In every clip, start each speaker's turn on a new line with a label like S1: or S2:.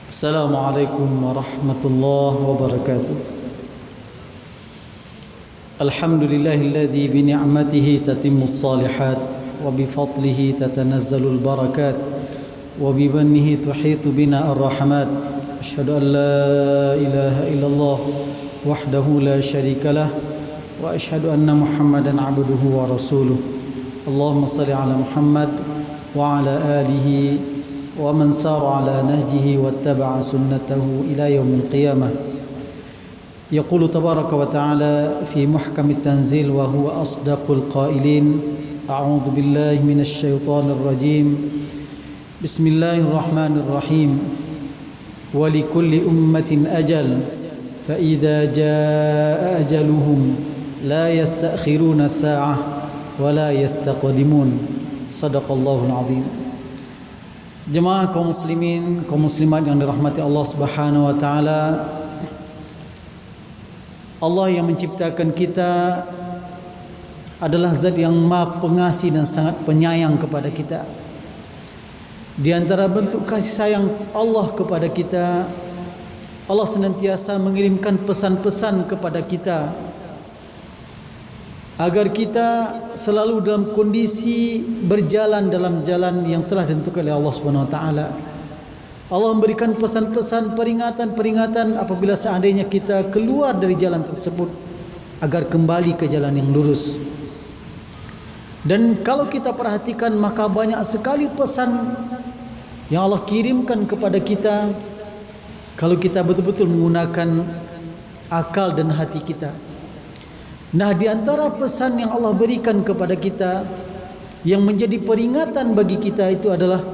S1: السلام عليكم ورحمة الله وبركاته. الحمد لله الذي بنعمته تتم الصالحات وبفضله تتنزل البركات وبمنه تحيط بنا الرحمات. أشهد أن لا إله إلا الله وحده لا شريك له وأشهد أن محمدا عبده ورسوله. اللهم صل على محمد وعلى آله ومن سار على نهجه واتبع سنته إلى يوم القيامة. يقول تبارك وتعالى في محكم التنزيل وهو أصدق القائلين: أعوذ بالله من الشيطان الرجيم. بسم الله الرحمن الرحيم. ولكل أمة أجل فإذا جاء أجلهم لا يستأخرون ساعة ولا يستقدمون. صدق الله العظيم. Jemaah kaum muslimin, kaum muslimat yang dirahmati Allah Subhanahu wa taala. Allah yang menciptakan kita adalah zat yang Maha Pengasih dan sangat penyayang kepada kita. Di antara bentuk kasih sayang Allah kepada kita, Allah senantiasa mengirimkan pesan-pesan kepada kita agar kita selalu dalam kondisi berjalan dalam jalan yang telah ditentukan oleh Allah Subhanahu wa taala. Allah memberikan pesan-pesan, peringatan-peringatan apabila seandainya kita keluar dari jalan tersebut agar kembali ke jalan yang lurus. Dan kalau kita perhatikan, maka banyak sekali pesan yang Allah kirimkan kepada kita kalau kita betul-betul menggunakan akal dan hati kita. Nah, di antara pesan yang Allah berikan kepada kita yang menjadi peringatan bagi kita itu adalah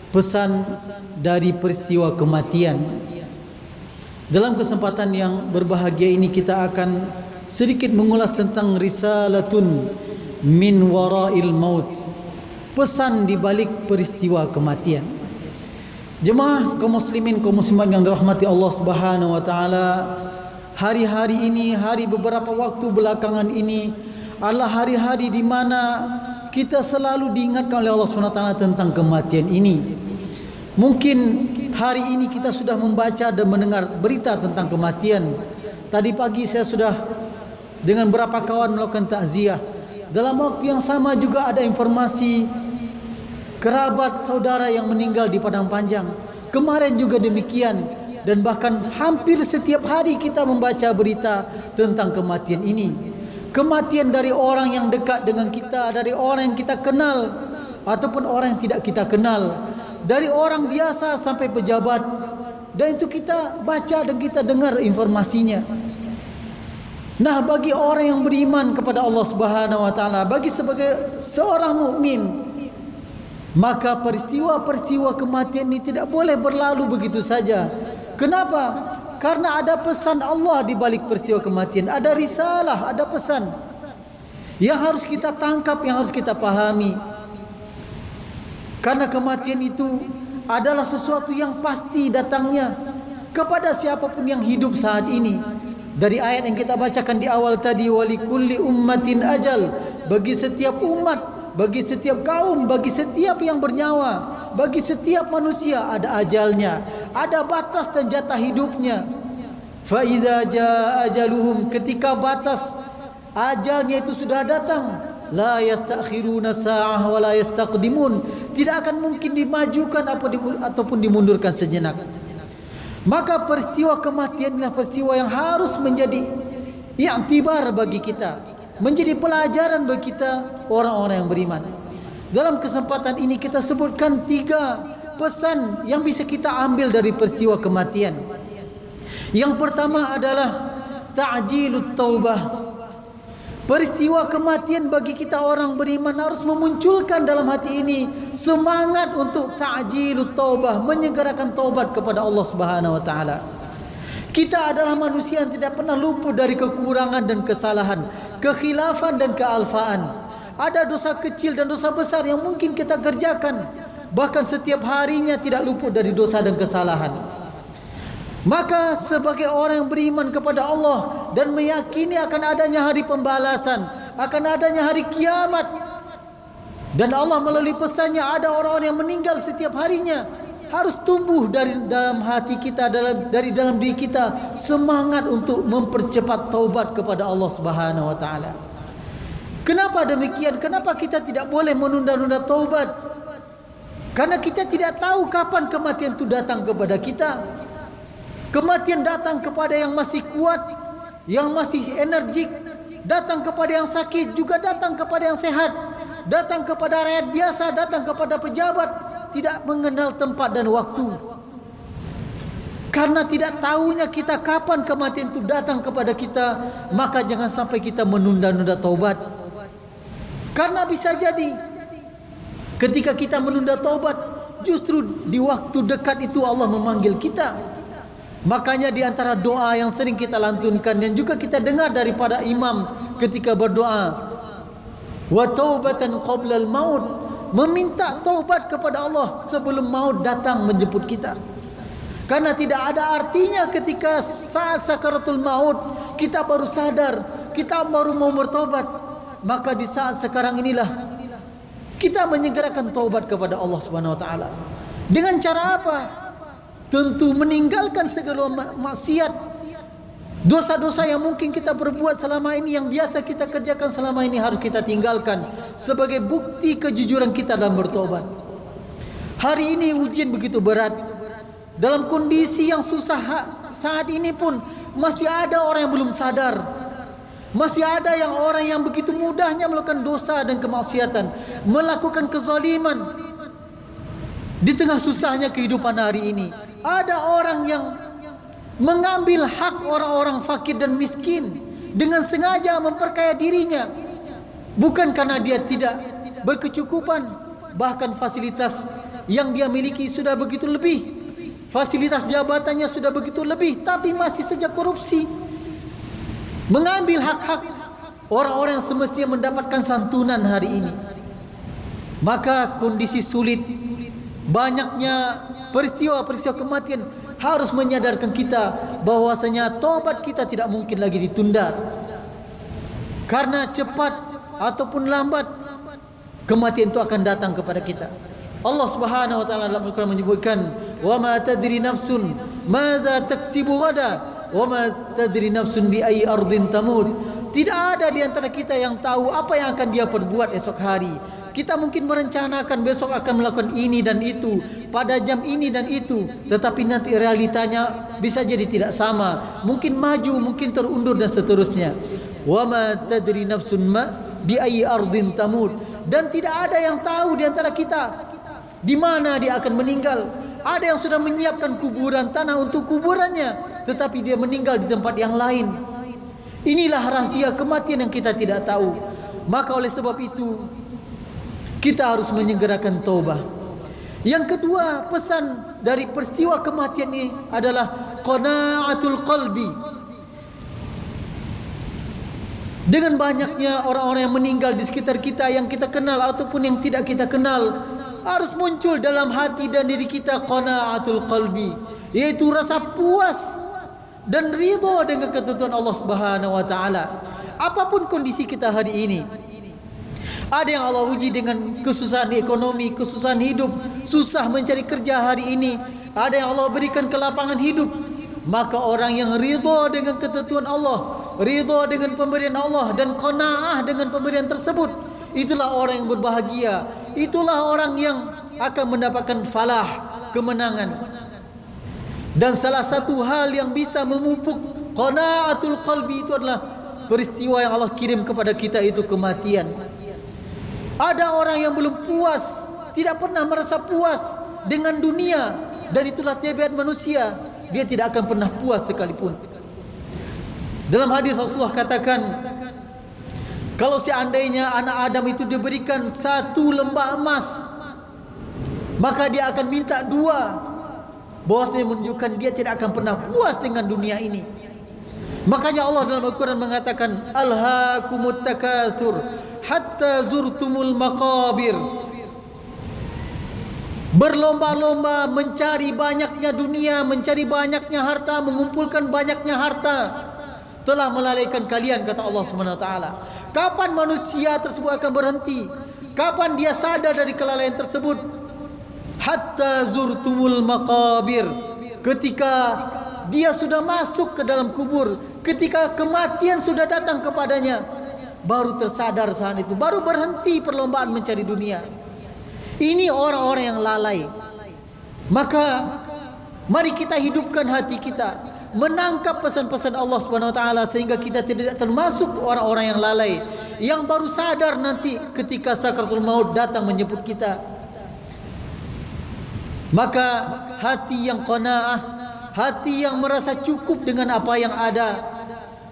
S1: pesan dari peristiwa kematian. Dalam kesempatan yang berbahagia ini kita akan sedikit mengulas tentang risalatun min wara'il maut, pesan di balik peristiwa kematian. Jemaah kaum muslimin, kaum muslimat yang dirahmati Allah Subhanahu wa taala, hari-hari ini, hari beberapa waktu belakangan ini adalah hari-hari di mana kita selalu diingatkan oleh Allah SWT tentang kematian ini. Mungkin hari ini kita sudah membaca dan mendengar berita tentang kematian. Tadi pagi saya sudah dengan beberapa kawan melakukan takziah. Dalam waktu yang sama juga ada informasi kerabat saudara yang meninggal di Padang Panjang. Kemarin juga demikian. Dan bahkan hampir setiap hari kita membaca berita tentang kematian ini. Kematian dari orang yang dekat dengan kita, dari orang yang kita kenal ataupun orang yang tidak kita kenal, dari orang biasa sampai pejabat. Dan itu kita baca dan kita dengar informasinya. Nah, bagi orang yang beriman kepada Allah Subhanahu wa taala, bagi sebagai seorang mukmin, maka peristiwa-peristiwa kematian ini tidak boleh berlalu begitu saja. Kenapa? Karena ada pesan Allah di balik peristiwa kematian. Ada risalah, ada pesan yang harus kita tangkap, yang harus kita pahami. Karena kematian itu adalah sesuatu yang pasti datangnya kepada siapapun yang hidup saat ini. Dari ayat yang kita bacakan di awal tadi, walikulli ummatin ajal, bagi setiap umat, bagi setiap kaum, bagi setiap yang bernyawa, bagi setiap manusia ada ajalnya, ada batas dan jatah hidupnya. Fa idza jaa ajaluhum, ketika batas ajalnya itu sudah datang, la yastakhiruna sa'ah wa la yastaqdimun, tidak akan mungkin dimajukan ataupun dimundurkan sejenak. Maka peristiwa kematian adalah peristiwa yang harus menjadi i'tibar bagi kita, menjadi pelajaran bagi kita orang-orang yang beriman. Dalam kesempatan ini kita sebutkan 3 pesan yang bisa kita ambil dari peristiwa kematian. Yang pertama adalah ta'jilut taubah. Peristiwa kematian bagi kita orang beriman harus memunculkan dalam hati ini semangat untuk ta'jilut taubah, menyegerakan taubat kepada Allah Subhanahu wa taala. Kita adalah manusia yang tidak pernah luput dari kekurangan dan kesalahan, kekhilafan dan kealfaan. Ada dosa kecil dan dosa besar yang mungkin kita kerjakan, bahkan setiap harinya tidak luput dari dosa dan kesalahan. Maka sebagai orang yang beriman kepada Allah dan meyakini akan adanya hari pembalasan, akan adanya hari kiamat, dan Allah melalui pesannya ada orang-orang yang meninggal setiap harinya, harus tumbuh dari dalam hati kita, dari dalam diri kita semangat untuk mempercepat taubat kepada Allah Subhanahu wa taala. Kenapa demikian? Kenapa kita tidak boleh menunda-nunda taubat? Karena kita tidak tahu kapan kematian itu datang kepada kita. Kematian datang kepada yang masih kuat, yang masih energik, datang kepada yang sakit, juga datang kepada yang sehat, datang kepada rakyat biasa, datang kepada pejabat, tidak mengenal tempat dan waktu. Karena tidak tahunya kita kapan kematian itu datang kepada kita, maka jangan sampai kita menunda-nunda taubat. Karena bisa jadi ketika kita menunda taubat, justru di waktu dekat itu Allah memanggil kita. Makanya di antara doa yang sering kita lantunkan dan juga kita dengar daripada imam ketika berdoa, wa taubatan qabla al-maut, meminta taubat kepada Allah sebelum maut datang menjemput kita. Karena tidak ada artinya ketika saat sakaratul maut kita baru sadar, kita baru mau bertobat. Maka di saat sekarang inilah kita menyegerakan taubat kepada Allah Subhanahu wa taala. Dengan cara apa? Tentu meninggalkan segala maksiat, dosa-dosa yang mungkin kita perbuat selama ini, yang biasa kita kerjakan selama ini, harus kita tinggalkan sebagai bukti kejujuran kita dalam bertobat. Hari ini ujian begitu berat, dalam kondisi yang susah saat ini pun masih ada orang yang belum sadar, masih ada yang orang yang begitu mudahnya melakukan dosa dan kemaksiatan, melakukan kezaliman. Di tengah susahnya kehidupan hari ini, ada orang yang mengambil hak orang-orang fakir dan miskin dengan sengaja memperkaya dirinya, bukan karena dia tidak berkecukupan, bahkan fasilitas yang dia miliki sudah begitu lebih, fasilitas jabatannya sudah begitu lebih, tapi masih saja korupsi, mengambil hak-hak orang-orang yang semestinya mendapatkan santunan hari ini. Maka kondisi sulit, banyaknya peristiwa-peristiwa kematian harus menyadarkan kita bahwasanya taubat kita tidak mungkin lagi ditunda. Karena cepat ataupun lambat kematian itu akan datang kepada kita. Allah Subhanahu wa taala dalam Al-Quran menyebutkan, "Wa ma tadri nafsun madza taksibu ghada, wa ma tadri nafsun bi ayyi ardin tamut." Tidak ada di antara kita yang tahu apa yang akan dia perbuat esok hari. Kita mungkin merencanakan besok akan melakukan ini dan itu, pada jam ini dan itu, tetapi nanti realitanya bisa jadi tidak sama, mungkin maju, mungkin terundur dan seterusnya. Wa ma tadri nafsun ma bi ayyi ardin tamut. Dan tidak ada yang tahu di antara kita di mana dia akan meninggal. Ada yang sudah menyiapkan kuburan, tanah untuk kuburannya, tetapi dia meninggal di tempat yang lain. Inilah rahasia kematian yang kita tidak tahu. Maka oleh sebab itu kita harus menyegerakan taubat. Yang kedua, pesan dari peristiwa kematian ini adalah qana'atul qalbi. Dengan banyaknya orang-orang yang meninggal di sekitar kita, yang kita kenal ataupun yang tidak kita kenal, harus muncul dalam hati dan diri kita qana'atul qalbi, yaitu rasa puas dan ridha dengan ketentuan Allah Subhanahu wa taala. Apapun kondisi kita hari ini, ada yang Allah uji dengan kesusahan ekonomi, kesusahan hidup, susah mencari kerja hari ini. Ada yang Allah berikan kelapangan hidup. Maka orang yang ridha dengan ketentuan Allah, ridha dengan pemberian Allah dan qanaah dengan pemberian tersebut, itulah orang yang berbahagia. Itulah orang yang akan mendapatkan falah, kemenangan. Dan salah satu hal yang bisa memupuk qanaatul qalbi itu adalah peristiwa yang Allah kirim kepada kita, itu kematian. Ada orang yang belum puas, tidak pernah merasa puas dengan dunia, dan itulah tabiat manusia. Dia tidak akan pernah puas sekalipun. Dalam hadis Rasulullah katakan, kalau seandainya anak Adam itu diberikan 1 lembah emas, maka dia akan minta 2. Bahwasanya menunjukkan dia tidak akan pernah puas dengan dunia ini. Makanya Allah dalam Al-Quran mengatakan, alhaakumut takatsur hatta zurtumul maqabir. Berlomba-lomba mencari banyaknya dunia, mencari banyaknya harta, mengumpulkan banyaknya harta, telah melalaikan kalian, kata Allah SWT. Kapan manusia tersebut akan berhenti? Kapan dia sadar dari kelalaian tersebut? hatta zurtumul maqabir. Ketika dia sudah masuk ke dalam kubur, ketika kematian sudah datang kepadanya, baru tersadar saat itu, baru berhenti perlombaan mencari dunia. Ini orang-orang yang lalai. Maka mari kita hidupkan hati kita, menangkap pesan-pesan Allah Subhanahu wa taala, sehingga kita tidak termasuk orang-orang yang lalai, yang baru sadar nanti ketika sakaratul maut datang menjemput kita. Maka hati yang qanaah, hati yang merasa cukup dengan apa yang ada,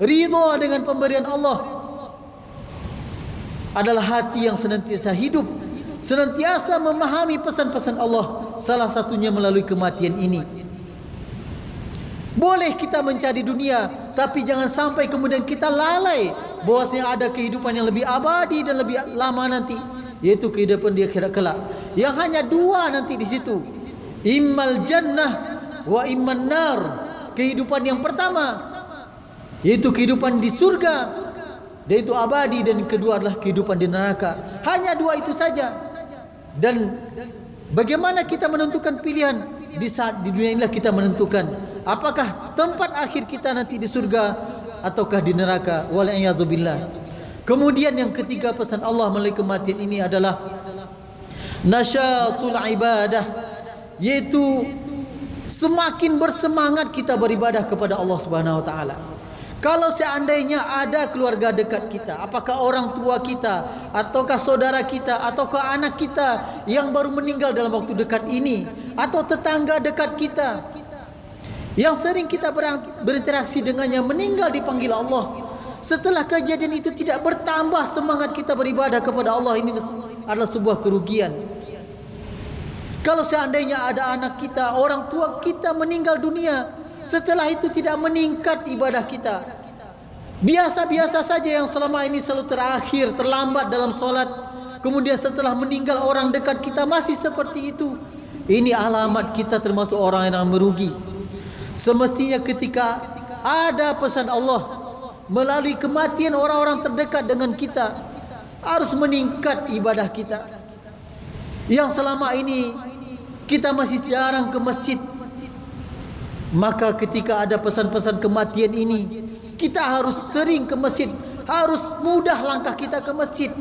S1: ridha dengan pemberian Allah, adalah hati yang senantiasa hidup, senantiasa memahami pesan-pesan Allah, salah satunya melalui kematian ini. Boleh kita mencari dunia, tapi jangan sampai kemudian kita lalai bahwasanya ada kehidupan yang lebih abadi dan lebih lama nanti, yaitu kehidupan di akhirat kelak, yang hanya dua nanti di situ, immal jannah wa imman nar. Kehidupan yang pertama yaitu kehidupan di surga, dan itu abadi, dan kedua adalah kehidupan di neraka. Hanya dua itu saja. Dan bagaimana kita menentukan pilihan? Di saat di dunia inilah kita menentukan apakah tempat akhir kita nanti di surga ataukah di neraka. Wal'iyadzubillah. Kemudian yang ketiga pesan Allah melalui kematian ini adalah nasyatul ibadah, yaitu semakin bersemangat kita beribadah kepada Allah Subhanahu wa taala. Kalau seandainya ada keluarga dekat kita, apakah orang tua kita, ataukah saudara kita, ataukah anak kita yang baru meninggal dalam waktu dekat ini, atau tetangga dekat kita yang sering kita berinteraksi dengannya meninggal dipanggil Allah, setelah kejadian itu tidak bertambah semangat kita beribadah kepada Allah, ini adalah sebuah kerugian. Kalau seandainya ada anak kita, orang tua kita meninggal dunia, setelah itu tidak meningkat ibadah kita, biasa-biasa saja yang selama ini selalu terakhir, terlambat dalam solat, kemudian setelah meninggal orang dekat kita masih seperti itu, ini alamat kita termasuk orang yang merugi. Semestinya ketika ada pesan Allah melalui kematian orang-orang terdekat dengan kita, harus meningkat ibadah kita. Yang selama ini kita masih jarang ke masjid, maka ketika ada pesan-pesan kematian ini, kita harus sering ke masjid, harus mudah langkah kita ke masjid.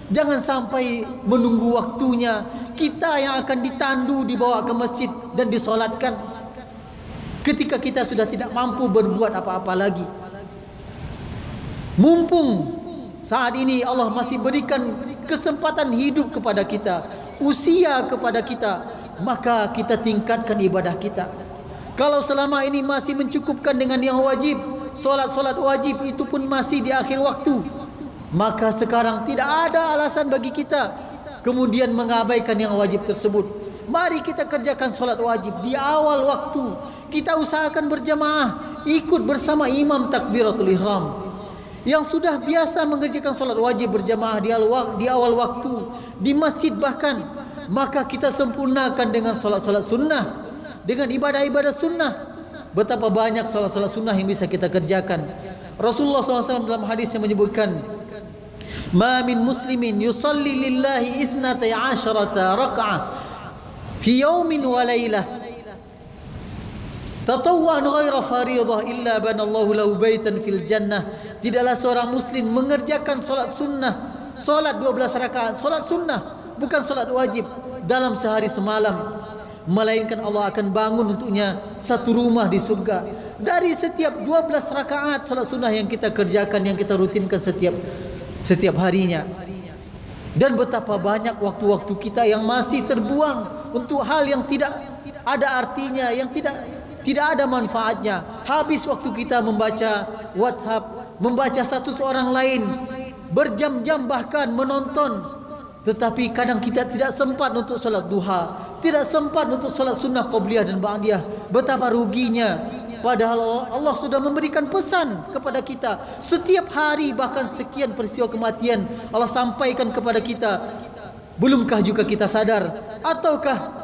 S1: Jangan sampai menunggu waktunya kita yang akan ditandu dibawa ke masjid dan disolatkan ketika kita sudah tidak mampu berbuat apa-apa lagi. Mumpung saat ini Allah masih berikan kesempatan hidup kepada kita, usia kepada kita, maka kita tingkatkan ibadah kita. Kalau selama ini masih mencukupkan dengan yang wajib, solat-solat wajib itu pun masih di akhir waktu, maka sekarang tidak ada alasan bagi kita kemudian mengabaikan yang wajib tersebut. Mari kita kerjakan solat wajib di awal waktu. Kita usahakan berjamaah, ikut bersama imam takbiratul ihram. Yang sudah biasa mengerjakan solat wajib berjamaah di awal waktu, di masjid bahkan, maka kita sempurnakan dengan solat-solat sunnah, dengan ibadah-ibadah sunnah. Betapa banyak solat-solat sunnah yang bisa kita kerjakan. Rasulullah SAW dalam hadis yang menyebutkan, ma min muslimin yusalli lillahi ithnatay asharata raka'ah fi yawmin wa laylah tatawwan ghaira faridah illa banallahu lahu baitan fil jannah. Tidaklah seorang muslim mengerjakan solat sunnah, solat 12 rakaat, solat sunnah, bukan solat wajib, dalam sehari semalam, melainkan Allah akan bangun untuknya satu rumah di surga dari setiap 12 rakaat salat sunnah yang kita kerjakan, yang kita rutinkan setiap harinya. Dan betapa banyak waktu-waktu kita yang masih terbuang untuk hal yang tidak ada artinya, yang tidak ada manfaatnya. Habis waktu kita membaca WhatsApp, membaca status orang lain, berjam-jam bahkan menonton. Tetapi kadang kita tidak sempat untuk salat duha, tidak sempat untuk salat sunnah qabliyah dan ba'diyah. Betapa ruginya. Padahal Allah sudah memberikan pesan kepada kita setiap hari, bahkan sekian peristiwa kematian Allah sampaikan kepada kita. Belumkah juga kita sadar? Ataukah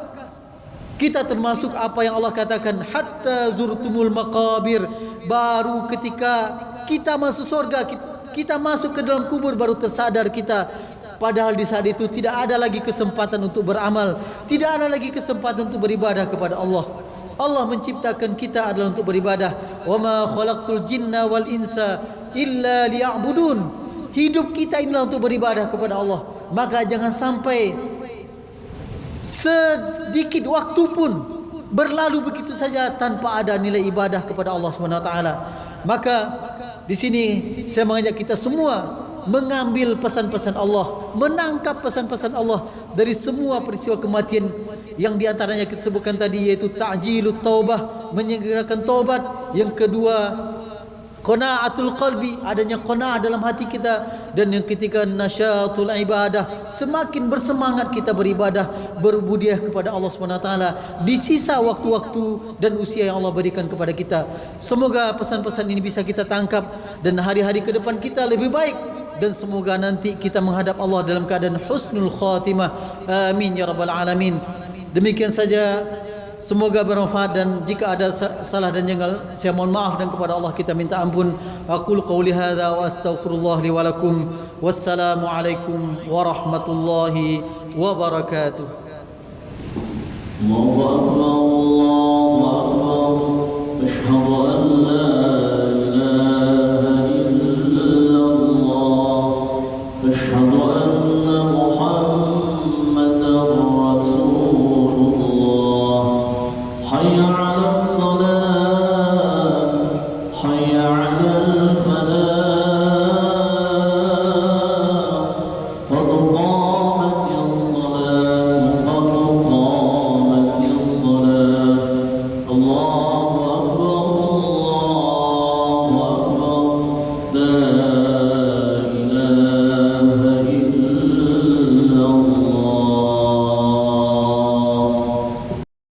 S1: kita termasuk apa yang Allah katakan, hatta zurtumul maqabir, baru ketika kita masuk surga, kita masuk ke dalam kubur baru tersadar kita Padahal di saat itu tidak ada lagi kesempatan untuk beramal, tidak ada lagi kesempatan untuk beribadah kepada Allah. Allah menciptakan kita adalah untuk beribadah. Wa ma khalaqtul jinna wal insa illa liya'budun. Hidup kita inilah untuk beribadah kepada Allah. Maka jangan sampai sedikit waktu pun berlalu begitu saja tanpa ada nilai ibadah kepada Allah SWT. Maka di sini saya mengajak kita semua mengambil pesan-pesan Allah, menangkap pesan-pesan Allah dari semua peristiwa kematian yang diantaranya kita sebutkan tadi, yaitu ta'jilut taubah, menyegerakan taubat. Yang kedua, qana'atul qalbi, adanya qana'ah dalam hati kita. Dan yang ketiga, nasyatul ibadah, semakin bersemangat kita beribadah, berbudiah kepada Allah SWT di sisa waktu-waktu dan usia yang Allah berikan kepada kita. Semoga pesan-pesan ini bisa kita tangkap dan hari-hari ke depan kita lebih baik, dan semoga nanti kita menghadap Allah dalam keadaan husnul khatimah. Amin ya rabbal alamin. Demikian saja, semoga bermanfaat, dan jika ada salah dan jengkel saya mohon maaf, dan kepada Allah kita minta ampun. Aqulu qawli hadza wa astaghfirullah li wa lakum. Wassalamu alaikum warahmatullahi wabarakatuh.
S2: Allahu akbar.